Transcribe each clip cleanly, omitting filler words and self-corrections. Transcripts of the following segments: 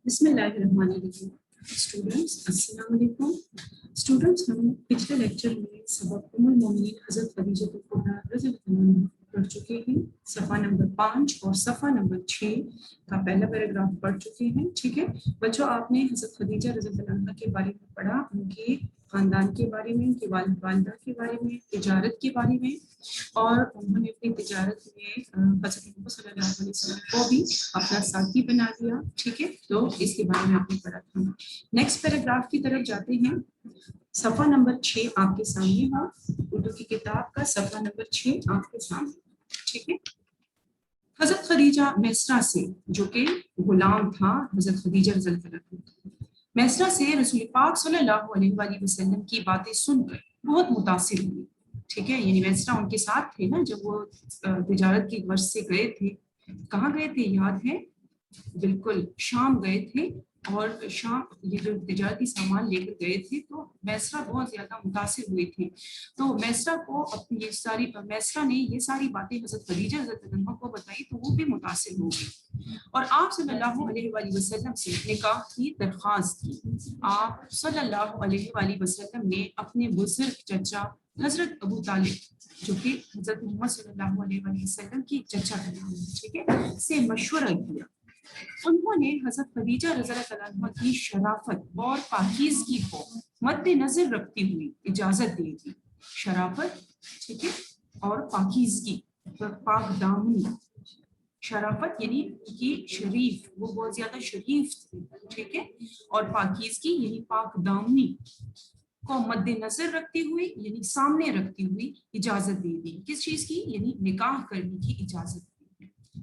بسم اللہ الرحمن الرحیم. اسٹوڈنٹس السلام علیکم. اسٹوڈنٹس ہم پچھلے لیکچر میں سبق ام المومنین حضرت خدیجہ کبریٰ رضی اللہ عنہا پڑھ چکے ہیں. صفحہ نمبر 5 اور صفحہ نمبر 6 کا پہلا پیراگراف پڑھ چکے ہیں. ٹھیک ہے بچوں, آپ نے حضرت خدیجہ رضی اللہ عنہا کے بارے میں پڑھا, ان کے خاندان کے بارے میں, ان کے والد والدہ کے بارے میں, تجارت کے بارے میں, اور انہوں نے اپنی تجارت میں حضرت محمد صلی اللہ علیہ وسلم کو بھی اپنا ساتھی بنا دیا. ٹھیک ہے, تو اس کے بارے میں آپ نے پڑھا تھا. نیکسٹ پیراگراف کی طرف جاتے ہیں. صفحہ نمبر 6 آپ کے سامنے ہو, اردو کی کتاب کا صفحہ نمبر 6 آپ کے سامنے. ٹھیک ہے, حضرت خدیجہ میسرہ سے, جو کہ غلام تھا حضرت خدیجہ رضی اللہ عنہا, میسرہ سے رسول پاک صلی اللہ علیہ وآلہ وسلم کی باتیں سن کر بہت متاثر ہوئی. ٹھیک ہے, یعنی میسرہ ان کے ساتھ تھے نا جب وہ تجارت کی غرض سے گئے تھے. کہاں گئے تھے یاد ہے؟ بالکل شام گئے تھے, اور شام یہ جو تجارتی سامان لے کر گئے تھے, تو میسرہ بہت زیادہ متاثر ہوئے تھے. تو میسرہ کو اپنی میسرہ نے یہ ساری باتیں حضرت خدیجہ رضی اللہ عنہا کو بتائی, تو وہ بھی متاثر ہو گئی اور آپ صلی اللہ علیہ وآلہ وسلم سے نکاح کی درخواست کی. آپ صلی اللہ علیہ وآلہ وسلم نے اپنے بزرگ چچا حضرت ابو طالب, جو کہ حضرت محمد صلی اللہ علیہ وآلہ وسلم کی چچا کا نام ہے, ٹھیک ہے, سے مشورہ کیا. انہوں نے حضرت خدیجہ رضی اللہ عنہا کی شرافت اور پاکیزگی کو مد نظر رکھتی ہوئی اجازت دے دی. شرافت, ٹھیک ہے, اور پاکیزگی, پاک دامنی. شرافت یعنی کہ شریف, وہ بہت زیادہ شریف تھے. ٹھیک ہے, اور پاکیزگی یعنی پاک دامنی کو مد نظر رکھتی ہوئی, یعنی سامنے رکھتی ہوئی اجازت دے دی. کس چیز کی؟ یعنی نکاح کرنے کی اجازت.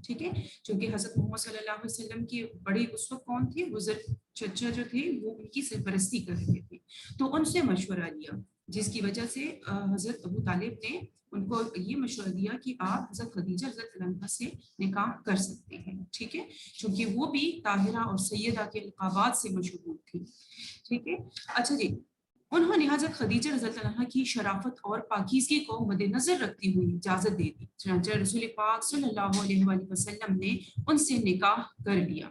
ٹھیک ہے, چونکہ حضرت محمد صلی اللہ علیہ وسلم کے بڑے اس وقت کون تھے؟ بزرگ چچا جو تھے, وہ ان کی سرپرستی کر رہے تھے, تو ان سے مشورہ لیا, جس کی وجہ سے حضرت ابو طالب نے ان کو یہ مشورہ دیا کہ آپ حضرت خدیجہ رضی اللہ عنہا سے نکاح کر سکتے ہیں. ٹھیک ہے, چونکہ وہ بھی طاہرہ اور سیدہ کے القابات سے مشہور تھی. ٹھیک ہے, اچھا جی, انہوں نے حضرت خدیجہ رضی اللہ عنہا کی شرافت اور پاکیزگی کو مد نظر رکھتی ہوئی اجازت دے دی. چنانچہ رسول پاک صلی اللہ علیہ وآلہ وسلم نے ان سے نکاح کر لیا.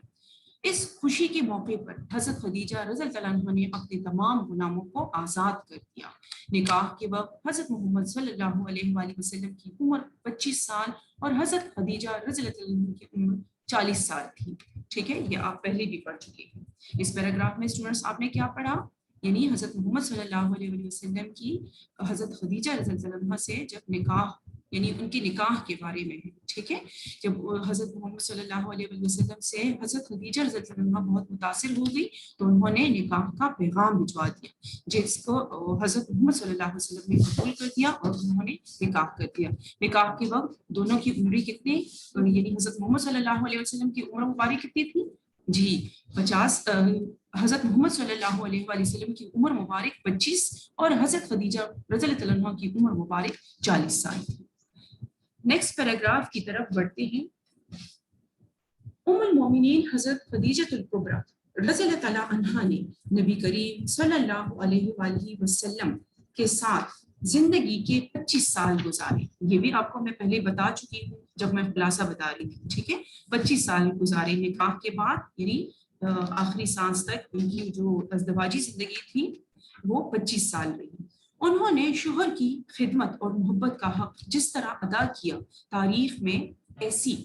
اس خوشی کے موقع پر حضرت خدیجہ رضی اللہ عنہا نے اپنے تمام غلاموں کو آزاد کر دیا. نکاح کے وقت حضرت محمد صلی اللہ علیہ وآلہ وسلم کی عمر 25 سال اور حضرت خدیجہ رضی اللہ عنہا کی عمر 40 سال تھی. ٹھیک ہے, یہ آپ پہلے بھی پڑھ چکے ہیں. اس پیراگراف میں اسٹوڈنٹس آپ نے کیا پڑھا؟ یعنی حضرت محمد صلی اللہ علیہ وآلہ وسلم کی حضرت خدیجہ رضی اللہ عنہا سے جب نکاح, یعنی ان کی نکاح کے بارے میں ہے. ٹھیک ہے, جب حضرت محمد صلی اللہ علیہ وآلہ وسلم سے حضرت خدیجہ رضی اللہ عنہا بہت متاثر ہو گئی, تو انہوں نے نکاح کا پیغام بھجوا دیا, جس کو حضرت محمد صلی اللہ علیہ وسلم نے قبول کر دیا اور انہوں نے نکاح کر دیا. نکاح کے وقت دونوں کی عمریں کتنی, یعنی حضرت محمد صلی اللہ علیہ وسلم کی عمر مبارک کتنی تھی؟ جی 50. حضرت محمد صلی اللہ علیہ وآلہ وسلم کی عمر مبارک 25 اور حضرت خدیجہ رضی اللہ عنہا کی عمر مبارک 40 سال تھی. نیکسٹ پیراگراف کی طرف بڑھتے ہیں. ام المومنین حضرت خدیجہ الکبریٰ رضی اللہ تعالیٰ عنہا نے نبی کریم صلی اللہ علیہ وآلہ وسلم کے ساتھ زندگی کے 25 سال گزارے. یہ بھی آپ کو میں پہلے بتا چکی ہوں جب میں خلاصہ بتا رہی تھی. ٹھیک ہے, 25 سال گزارے نکاح کے بعد, یعنی آخری سانس تک ان کی جو ازدواجی زندگی تھی وہ 25 سال رہی. انہوں نے شوہر کی خدمت اور محبت کا حق جس طرح ادا کیا, تاریخ میں ایسی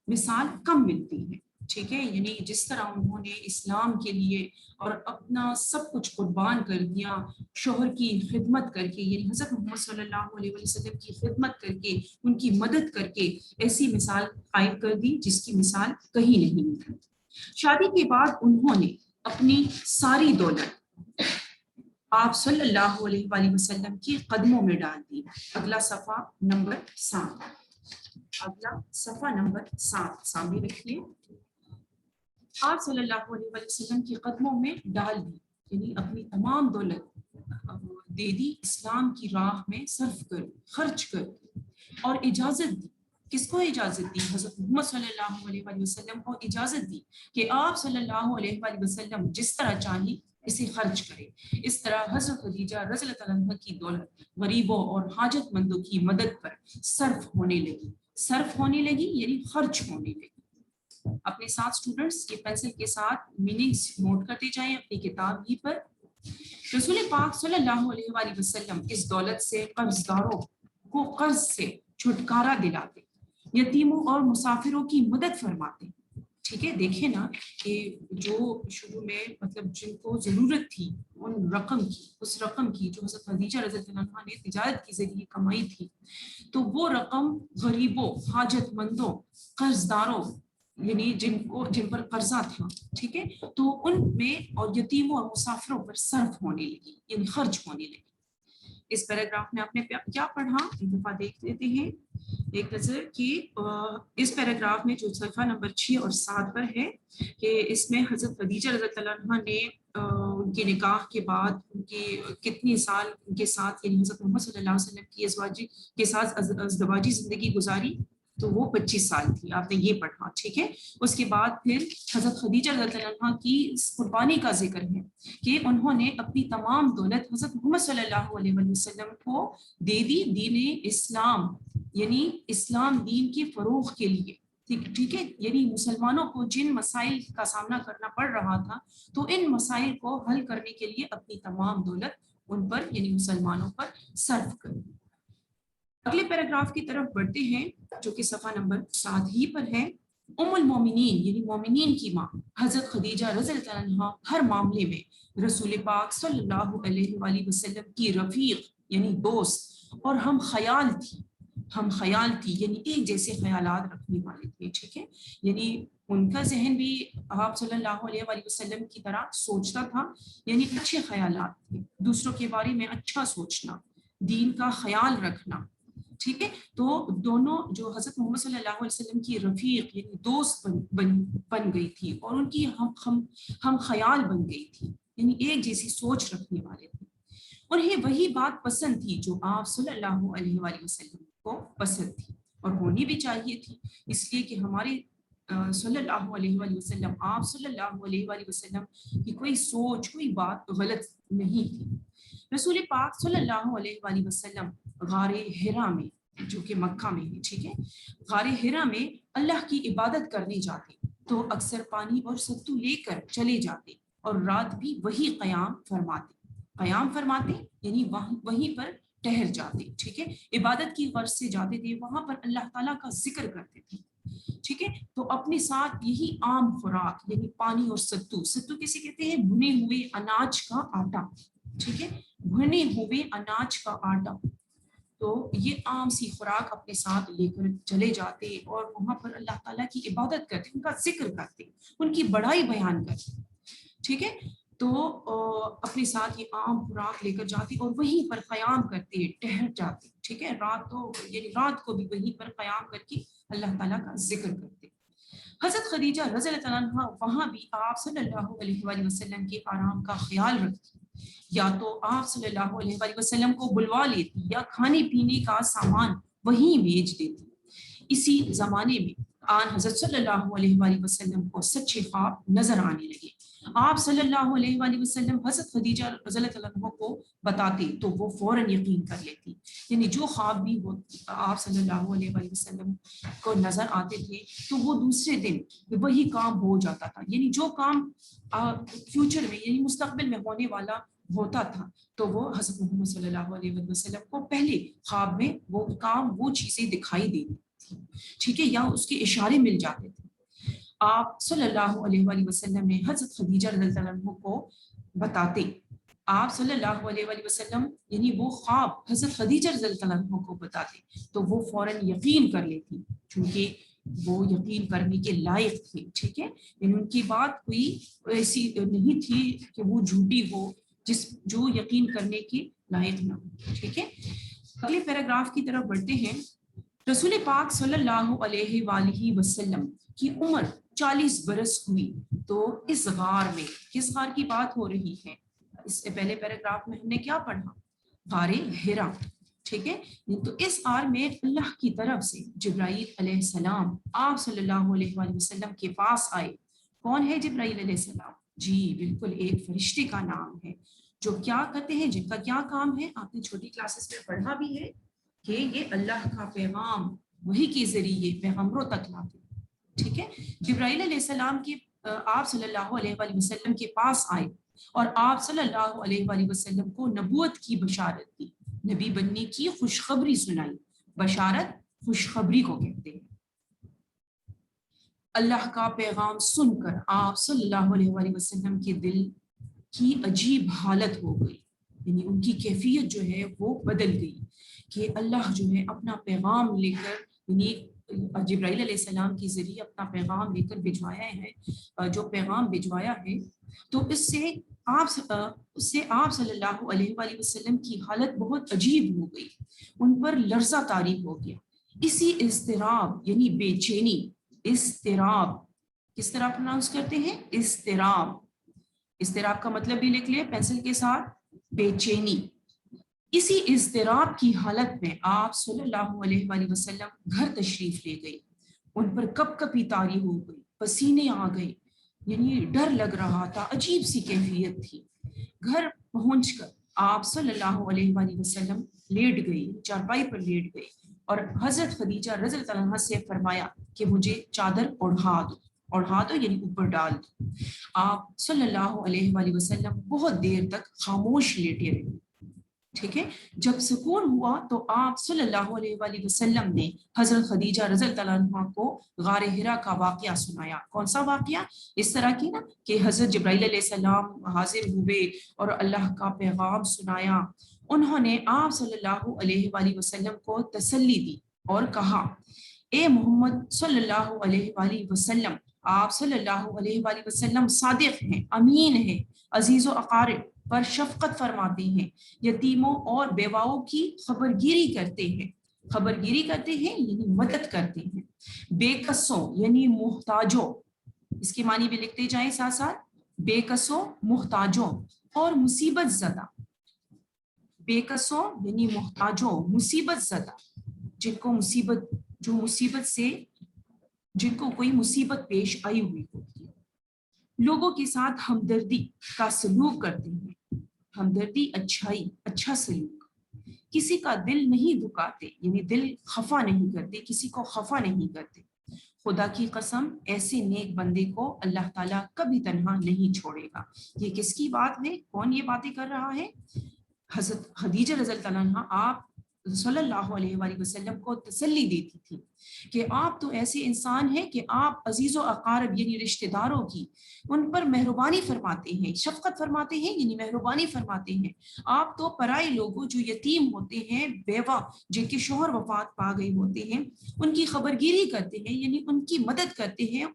مثال کم ملتی ہے. ٹھیک ہے, یعنی جس طرح انہوں نے اسلام کے لیے اور اپنا سب کچھ قربان کر دیا, شوہر کی خدمت کر کے, یعنی حضرت محمد صلی اللہ علیہ وسلم کی خدمت کر کے, ان کی مدد کر کے ایسی مثال قائم کر دی جس کی مثال کہیں نہیں ملتی. شادی کے بعد انہوں نے اپنی ساری دولت آپ صلی اللہ علیہ وآلہ وسلم کی قدموں میں ڈال دی. اگلا صفحہ نمبر 7, اگلا صفحہ نمبر 7 سامنے رکھیے. آپ صلی اللہ علیہ وآلہ وسلم کی قدموں میں ڈال دی, یعنی اپنی تمام دولت دے دی, اسلام کی راہ میں صرف کر, خرچ کر, اور اجازت دی. کس کو اجازت دی؟ حضرت محمد صلی اللہ علیہ وآلہ وسلم کو اجازت دی کہ آپ صلی اللہ علیہ وآلہ وسلم جس طرح چاہیں اسے خرچ کرے. اس طرح حضرت خدیجہ رضی اللہ عنہا کی دولت غریبوں اور حاجت مندوں کی مدد پر صرف ہونے لگی. صرف ہونے لگی یعنی خرچ ہونے لگی. اپنے ساتھ اسٹوڈنٹس یہ پینسل کے ساتھ میننگس نوٹ کرتے جائیں اپنی کتاب ہی پر. رسول پاک صلی اللہ علیہ وآلہ وسلم اس دولت سے قرض داروں کو قرض سے چھٹکارا دلاتے, یتیموں اور مسافروں کی مدد فرماتے. ٹھیک ہے, دیکھیں نا کہ جو شروع میں مطلب جن کو ضرورت تھی ان رقم کی, اس رقم کی جو حضرت خدیجہ رضی اللہ عنہا نے تجارت کے ذریعے کمائی تھی, تو وہ رقم غریبوں, حاجت مندوں, قرض داروں یعنی جن پر قرضہ تھا, ٹھیک ہے, تو ان میں اور یتیموں اور مسافروں پر صرف ہونے لگی, یعنی خرچ ہونے لگی. اس پیراگراف میں آپ نے کیا پڑھا, ایک دفعہ دیکھ لیتے ہیں ایک نظر کہ اس پیراگراف میں جو صفحہ نمبر 6 اور 7 پر ہے کہ اس میں حضرت خدیجہ رضی اللہ عنہا نے ان کے نکاح کے بعد ان کی کتنی سال ان کے ساتھ یعنی حضرت محمد صلی اللہ علیہ وسلم کی ازواجی کے ساتھ ازدواجی زندگی گزاری, تو وہ 25 سال تھی, آپ نے یہ پڑھا. ٹھیک ہے, اس کے بعد پھر حضرت خدیجہ رضی اللہ عنہا کی قربانی کا ذکر ہے کہ انہوں نے اپنی تمام دولت حضرت محمد صلی اللہ علیہ وسلم کو دے دی دین اسلام, یعنی اسلام دین کے فروغ کے لیے. ٹھیک ہے, یعنی مسلمانوں کو جن مسائل کا سامنا کرنا پڑ رہا تھا تو ان مسائل کو حل کرنے کے لیے اپنی تمام دولت ان پر یعنی مسلمانوں پر صرف کر. اگلے پیراگراف کی طرف بڑھتے ہیں جو کہ صفحہ نمبر 7 ہی پر ہے. ام المومنین یعنی مومنین کی ماں حضرت خدیجہ رضی اللہ عنہا ہر معاملے میں رسول پاک صلی اللہ علیہ وآلہ وسلم کی رفیق یعنی دوست اور ہم خیال تھی یعنی ایک جیسے خیالات رکھنے والے تھے. ٹھیک ہے, یعنی ان کا ذہن بھی آپ صلی اللہ علیہ وآلہ وسلم کی طرح سوچتا تھا, یعنی اچھے خیالات تھے, دوسروں کے بارے میں اچھا سوچنا, دین کا خیال رکھنا. ٹھیک ہے, تو دونوں جو حضرت محمد صلی اللہ علیہ وسلم کی رفیق یعنی دوست بن گئی تھی اور ان کی ہم خیال بن گئی تھی, یعنی ایک جیسی سوچ رکھنے والے تھے. انہیں وہی بات پسند تھی جو آپ صلی اللہ علیہ وآلہ وسلم کو پسند تھی اور ہونی بھی چاہیے تھی, اس لیے کہ ہمارے صلی اللہ علیہ وآلہ وسلم آپ صلی اللہ علیہ وآلہ وسلم کی کوئی سوچ کوئی بات غلط نہیں تھی. رسول پاک صلی اللہ علیہ وآلہ وسلم غار حرا میں جو کہ مکہ میں ہے, ٹھیک ہے, غار حرا میں اللہ کی عبادت کرنے جاتے تو اکثر پانی اور ستو لے کر چلے جاتے اور رات بھی وہی قیام فرماتے یعنی وہیں پر ٹہر جاتے. ٹھیک ہے, عبادت کی غرض سے جاتے تھے, وہاں پر اللہ تعالیٰ کا ذکر کرتے تھے. ٹھیک ہے, تو اپنے ساتھ یہی عام خوراک یعنی پانی اور ستو کسے کہتے ہیں, بھنے ہوئے اناج کا آٹا. ٹھیک ہے, بھنے ہوئے اناج کا آٹا, تو یہ عام سی خوراک اپنے ساتھ لے کر چلے جاتے اور وہاں پر اللہ تعالیٰ کی عبادت کرتے, ان کا ذکر کرتے, ان کی بڑائی بیان کرتے. ٹھیک ہے, تو اپنے ساتھ یہ عام خوراک لے کر جاتے اور وہیں پر قیام کرتے, ٹہر جاتے. ٹھیک ہے, رات کو بھی وہیں پر قیام کر کے اللہ تعالیٰ کا ذکر کرتے. حضرت خدیجہ رضی اللہ عنہا وہاں بھی آپ صلی اللہ علیہ وآلہ وسلم کے آرام کا خیال رکھتی, یا تو آپ صلی اللہ علیہ وآلہ وسلم کو بلوا لیتی یا کھانے پینے کا سامان وہیں بھیج دیتی. اسی زمانے میں آن حضرت صلی اللہ علیہ وآلہ وسلم کو سچے خواب نظر آنے لگے. آپ صلی اللہ علیہ وآلہ وسلم حضرت خدیجہ رضی اللہ عنہ کو بتاتے تو وہ فوراً یقین کر لیتی, یعنی جو خواب بھی وہ آپ صلی اللہ علیہ وآلہ وسلم کو نظر آتے تھے تو وہ دوسرے دن وہی کام ہو جاتا تھا, یعنی جو کام فیوچر میں یعنی مستقبل میں ہونے والا ہوتا تھا تو وہ حضرت محمد صلی اللہ علیہ وسلم کو پہلے خواب میں وہ کام وہ چیزیں دکھائی دیتی تھی. ٹھیک ہے, یا اس کے اشارے مل جاتے تھے. آپ صلی اللہ علیہ وآلہ وسلم نے حضرت خدیجہ رضی اللہ عنہ کو بتاتے, آپ صلی اللہ علیہ وآلہ وسلم یعنی وہ خواب حضرت خدیجہ رضی اللہ عنہ کو بتاتے تو وہ فوراً یقین کر لیتی, چونکہ وہ یقین کرنے کے لائق تھے. ٹھیک ہے, یعنی ان کی بات کوئی ایسی نہیں تھی کہ وہ جھوٹی ہو جو یقین کرنے کے لائق نہ ہو. ٹھیک ہے, اگلے پیراگراف کی طرف بڑھتے ہیں. رسول پاک صلی اللہ علیہ وآلہ وسلم کی عمر 40 برس ہوئی تو اس غار میں, کس غار کی بات ہو رہی ہے, اس سے پہلے پیراگراف میں ہم نے کیا پڑھا, غار حرا. ٹھیک ہے, تو اس غار میں اللہ کی طرف سے جبرائیل علیہ السلام آپ صلی اللہ علیہ وآلہ وسلم کے پاس آئے. کون ہے جبرائیل علیہ السلام؟ جی بالکل, ایک فرشتے کا نام ہے جو کیا کرتے ہیں, جن کا کیا کام ہے, آپ نے چھوٹی کلاسز میں پڑھا بھی ہے کہ یہ اللہ کا پیغام وحی کے ذریعے پیغمبروں تک لاتے. ٹھیک ہے. جبرائیل علیہ السلام کی آپ صلی اللہ علیہ وآلہ وسلم کے پاس آئے اور آپ صلی اللہ علیہ وآلہ وسلم کو نبوت کی بشارت دی, نبی بننے کی خوشخبری سنائی. بشارت خوشخبری کو کہتے ہیں. اللہ کا پیغام سن کر آپ صلی اللہ علیہ وآلہ وسلم کے دل کی عجیب حالت ہو گئی, یعنی ان کی کیفیت جو ہے وہ بدل گئی کہ اللہ جو ہے اپنا پیغام لے کر, یعنی جبرائیل علیہ السلام کے ذریعے اپنا پیغام لے کر بھجوایا ہے, جو پیغام بھجوایا ہے تو اس سے آپ صلی اللہ علیہ وآلہ وسلم کی حالت بہت عجیب ہو گئی, ان پر لرزہ طاری ہو گیا. اسی اضطراب یعنی بے چینی, اضطراب کس طرح پروناؤنس کرتے ہیں, اضطراب, اضطراب کا مطلب بھی لکھ لیں پینسل کے ساتھ, بے چینی. اسی اضطراب کی حالت میں آپ صلی اللہ علیہ وآلہ وسلم گھر تشریف لے گئی. ان پر کپ کپی طاری ہو گئی, پسینے آ گئے, یعنی ڈر لگ رہا تھا, عجیب سی کیفیت تھی. گھر پہنچ کر آپ صلی اللہ علیہ وآلہ وسلم لیٹ گئی, چارپائی پر لیٹ گئی اور حضرت خدیجہ رضی اللہ عنہا سے فرمایا کہ مجھے چادر اوڑھا دو یعنی اوپر ڈال دو. آپ صلی اللہ علیہ وآلہ وسلم بہت دیر تک خاموش لیٹے رہے. ٹھیک ہے. جب سکون ہوا تو آپ صلی اللہ علیہ وآلہ وسلم نے حضرت خدیجہ رضی اللہ عنہا کو غار حرا کا واقعہ سنایا. کون سا واقعہ؟ اس طرح کی نا کہ حضرت جبرائیل علیہ السلام حاضر ہوئے اور اللہ کا پیغام سنایا. انہوں نے آپ صلی اللہ علیہ وآلہ وسلم کو تسلی دی اور کہا اے محمد صلی اللہ علیہ وآلہ وسلم, آپ صلی اللہ علیہ وآلہ وسلم صادق ہیں, امین ہیں, عزیز و اقارب پر شفقت فرماتے ہیں, یتیموں اور بیواؤں کی خبرگیری کرتے ہیں. خبرگیری کرتے ہیں یعنی مدد کرتے ہیں. بے کسوں یعنی محتاجوں, اس کے معنی بھی لکھتے جائیں ساتھ ساتھ, بے کسوں محتاجوں اور مصیبت زدہ. بے کسوں یعنی محتاجوں, مصیبت زدہ, جن کو کوئی مصیبت پیش آئی ہوئی ہوتی ہے. لوگوں کے ساتھ ہمدردی کا سلوک کرتے ہیں. ہمدردی اچھائی, اچھا سلوک. کسی کا دل نہیں دکھاتے یعنی دل خفا نہیں کرتے, کسی کو خفا نہیں کرتے. خدا کی قسم ایسے نیک بندے کو اللہ تعالیٰ کبھی تنہا نہیں چھوڑے گا. یہ کس کی بات ہے, کون یہ باتیں کر رہا ہے؟ حضرت خدیجہ رضی اللہ عنہا آپ صلی اللہ علیہ وآلہ وسلم کو تسلی دیتی تھی کہ آپ تو ایسے انسان ہیں کہ آپ عزیز و اقارب یعنی رشتہ داروں کی ان پر مہربانی فرماتے ہیں, شفقت فرماتے ہیں یعنی مہربانی فرماتے ہیں. آپ تو پرائے لوگوں جو یتیم ہوتے ہیں, بیوہ جن کے شوہر وفات پا گئے ہوتے ہیں, ان کی خبرگیری کرتے ہیں یعنی ان کی مدد کرتے ہیں,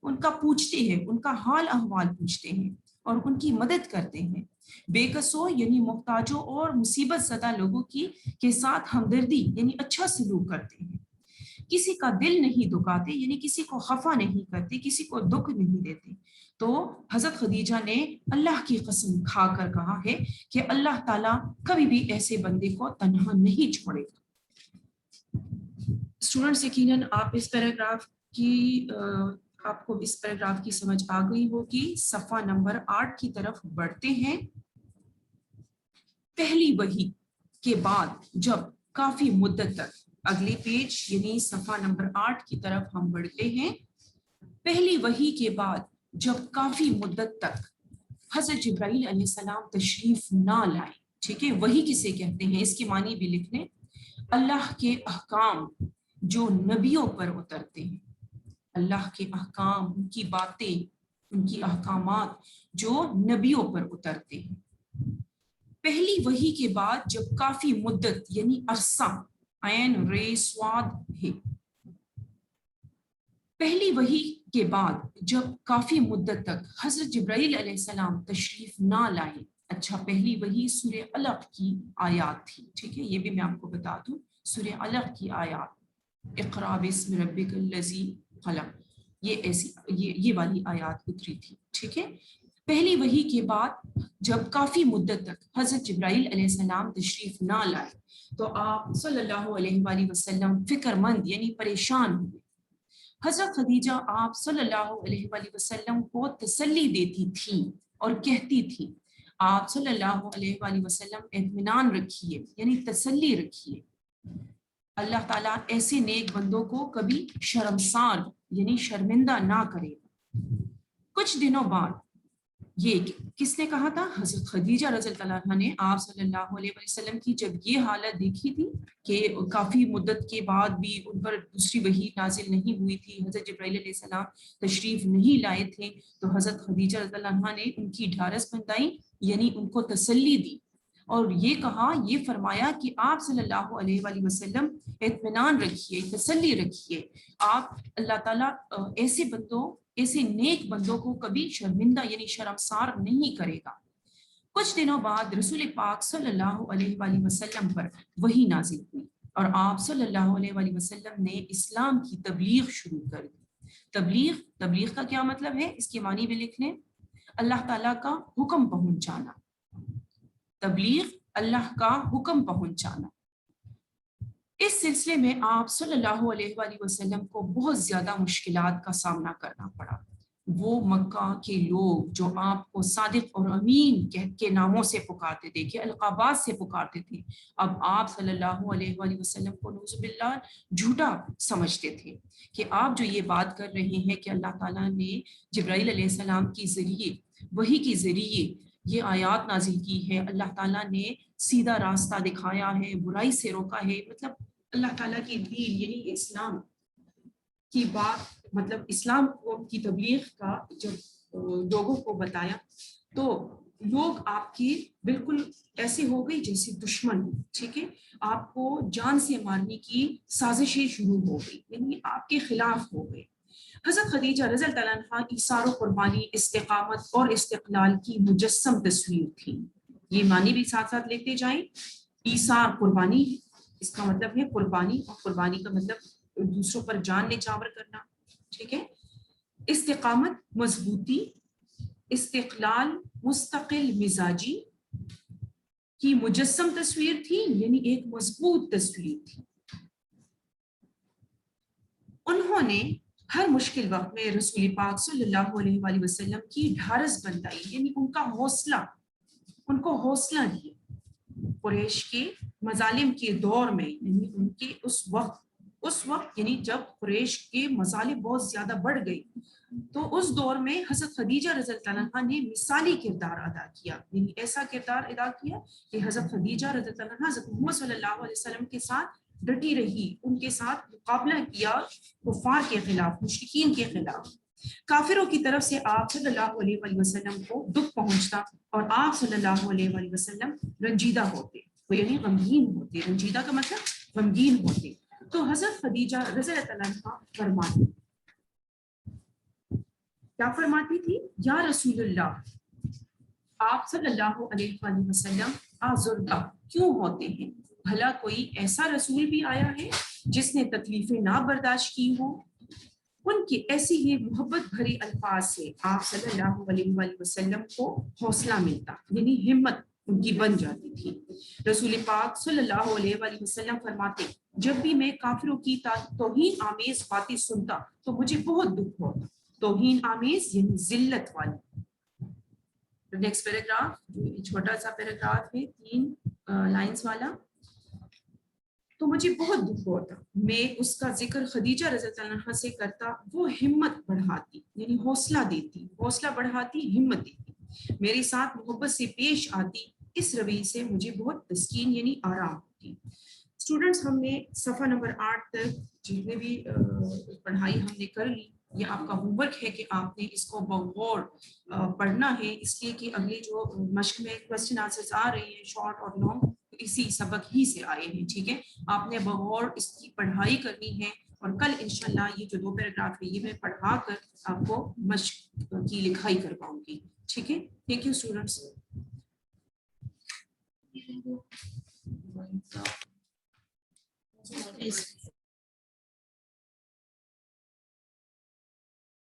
ان کا پوچھتے ہیں, ان کا حال احوال پوچھتے ہیں اور ان کی مدد کرتے ہیں. بے کسوں یعنی محتاجوں اور مصیبت زدہ لوگوں کے ساتھ ہمدردی یعنی اچھا سلوک کرتے ہیں. کسی کا دل نہیں دکھاتے یعنی کسی کو خفا نہیں کرتے, کسی کو دکھ نہیں دیتے. تو حضرت خدیجہ نے اللہ کی قسم کھا کر کہا ہے کہ اللہ تعالیٰ کبھی بھی ایسے بندے کو تنہا نہیں چھوڑے گا. اسٹوڈنٹس یقیناً آپ کو اس پیراگراف کی سمجھ آ گئی ہوگی. صفحہ نمبر 8 کی طرف بڑھتے ہیں. پہلی وحی کے بعد جب کافی مدت تک, اگلے پیج یعنی صفحہ نمبر 8 کی طرف ہم بڑھتے ہیں. پہلی وحی کے بعد جب کافی مدت تک حضرت جبرائیل علیہ السلام تشریف نہ لائے. ٹھیک ہے, وحی کسے کہتے ہیں اس کے معنی بھی لکھ لیں. اللہ کے احکام جو نبیوں پر اترتے ہیں, اللہ کے احکام, ان کی باتیں, ان کی احکامات جو نبیوں پر اترتے ہیں. پہلی وحی کے بعد جب کافی مدت یعنی عرصہ, عین رے سواد ہے, پہلی وحی کے بعد جب کافی مدت تک حضرت جبرائیل علیہ السلام تشریف نہ لائے. اچھا, پہلی وحی سورہ علق کی آیات تھی. ٹھیک ہے, یہ بھی میں آپ کو بتا دوں, سورہ علق کی آیات, اقرا بسم ربک الذی خلق, یہ والی آیات اتری تھی. ٹھیک ہے, پہلی وحی کے بعد جب کافی مدت تک حضرت جبرائیل علیہ السلام تشریف نہ لائے تو آپ صلی اللہ علیہ وآلہ وسلم فکر مند یعنی پریشان ہوئے. حضرت خدیجہ آپ صلی اللہ علیہ وآلہ وسلم کو تسلی دیتی تھی اور کہتی تھی آپ صلی اللہ علیہ وآلہ وسلم اطمینان رکھیے یعنی تسلی رکھیے. اللہ تعالیٰ ایسے نیک بندوں کو کبھی شرمسار یعنی شرمندہ نہ کرے گا۔ کچھ دنوں بعد یہ کس نے کہا تھا؟ حضرت خدیجہ رضی اللہ عنہا نے آپ صلی اللہ علیہ وسلم کی جب یہ حالت دیکھی تھی کہ کافی مدت کے بعد بھی ان پر دوسری وحی نازل نہیں ہوئی تھی، حضرت جبرائیل علیہ السلام تشریف نہیں لائے تھے، تو حضرت خدیجہ رضی اللہ عنہا نے ان کی ڈھارس بندائی، یعنی ان کو تسلی دی اور یہ کہا، یہ فرمایا کہ آپ صلی اللہ علیہ وآلہ وسلم اطمینان رکھیے، تسلی رکھیے، آپ اللہ تعالیٰ ایسے بندوں، ایسے نیک بندوں کو کبھی شرمندہ یعنی شرمسار نہیں کرے گا۔ کچھ دنوں بعد رسول پاک صلی اللہ علیہ وآلہ وسلم پر وحی نازل ہوئی اور آپ صلی اللہ علیہ وآلہ وسلم نے اسلام کی تبلیغ شروع کر دی۔ تبلیغ کا کیا مطلب ہے؟ اس کے معنی بھی لکھ لیں، اللہ تعالیٰ کا حکم پہنچانا۔ تبلیغ اللہ کا حکم پہنچانا۔ اس سلسلے میں آپ صلی اللہ علیہ وآلہ وسلم کو بہت زیادہ مشکلات کا سامنا کرنا پڑا۔ وہ مکہ کے لوگ جو آپ کو صادق اور امین کے ناموں سے پکارتے تھے، کہ القابات سے پکارتے تھے، اب آپ صلی اللہ علیہ وآلہ وسلم کو نعوذ باللہ جھوٹا سمجھتے تھے کہ آپ جو یہ بات کر رہے ہیں کہ اللہ تعالیٰ نے جبرائیل علیہ السلام کے ذریعے، وحی کے ذریعے یہ آیات نازل کی ہے، اللہ تعالیٰ نے سیدھا راستہ دکھایا ہے، برائی سے روکا ہے، مطلب اللہ تعالیٰ کی دین یعنی اسلام کی بات، مطلب اسلام کی تبلیغ کا جب لوگوں کو بتایا تو لوگ آپ کی بالکل ایسے ہو گئی جیسے دشمن، ٹھیک ہے، آپ کو جان سے مارنے کی سازشیں شروع ہو گئی، یعنی آپ کے خلاف ہو گئے۔ حضرت خدیجہ رضی اللہ عنہا ایثار و قربانی، استقامت اور استقلال کی مجسم تصویر تھی۔ یہ معنی بھی ساتھ ساتھ لیتے جائیں۔ ایثار قربانی، اس کا مطلب ہے قربانی، اور قربانی کا مطلب دوسروں پر جان نچھاور کرنا، ٹھیک ہے۔ استقامت مضبوطی، استقلال مستقل مزاجی کی مجسم تصویر تھی، یعنی ایک مضبوط تصویر تھی۔ انہوں نے ہر مشکل وقت میں رسول پاک صلی اللہ علیہ وآلہ وسلم کی ڈھارس بندائی، یعنی ان کا حوصلہ، ان کو حوصلہ دیا۔ قریش کے مظالم کے دور میں، یعنی ان کے اس وقت یعنی جب قریش کے مظالم بہت زیادہ بڑھ گئی، تو اس دور میں حضرت خدیجہ رضی اللہ عنہا نے مثالی کردار ادا کیا، یعنی ایسا کردار ادا کیا کہ حضرت خدیجہ رضی اللہ عنہا حضرت محمد صلی اللہ علیہ وسلم کے ساتھ ڈٹی رہی، ان کے ساتھ مقابلہ کیا، کفار کے خلاف، مشرکین کے خلاف۔ کافروں کی طرف سے آپ صلی اللہ علیہ وآلہ وسلم کو دکھ پہنچتا اور آپ صلی اللہ علیہ وآلہ وسلم رنجیدہ ہوتے، وہ یعنی غمگین ہوتے، رنجیدہ کا مطلب غمگین ہوتے۔ تو حضرت خدیجہ رضی اللہ عنہا فرماتی، کیا فرماتی تھی؟ یا رسول اللہ، آپ صلی اللہ علیہ وآلہ وسلم آزردہ کیوں ہوتے ہیں؟ بھلا کوئی ایسا رسول بھی آیا ہے جس نے تکلیفیں نہ برداشت کی ہوں؟ ان کی ایسی ہی محبت بھری الفاظ سے آپ صلی اللہ علیہ وآلہ وسلم کو حوصلہ ملتا، یعنی ہمت ان کی بن جاتی تھی۔ رسول پاک صلی اللہ علیہ وآلہ وسلم فرماتے، جب بھی میں کافروں کی توہین آمیز باتیں سنتا تو مجھے بہت دکھ ہوتا۔ توہین آمیز یعنی ذلت والی۔ نیکسٹ پیراگراف، جو چھوٹا سا پیراگراف ہے 3 لائنز والا، تو مجھے بہت دکھ ہوتا، میں اس کا ذکر خدیجہ رضی اللہ عنہا سے کرتا، وہ ہمت بڑھاتی، یعنی حوصلہ دیتی، حوصلہ بڑھاتی، ہمت دیتی، میرے ساتھ محبت سے پیش آتی، اس رویے سے مجھے بہت تسکین یعنی آرام ہوتی۔ اسٹوڈنٹس، ہم نے صفحہ نمبر 8 تک جتنے بھی پڑھائی ہم نے کر لی، یہ آپ کا ہوم ورک ہے کہ آپ نے اس کو بغور پڑھنا ہے، اس لیے کہ اگلے جو مشق میں کوسچن آنسرز آ رہے ہیں شارٹ اور لانگ، اسی سبق ہی سے آئے ہیں، ٹھیک ہے۔ آپ نے بغور اس کی پڑھائی کرنی ہے، اور کل انشاءاللہ یہ جو 2 پیراگراف ہے یہ میں پڑھا کر آپ کو مشق کی لکھائی کرواؤں گی، ٹھیک ہے۔ Thank you students.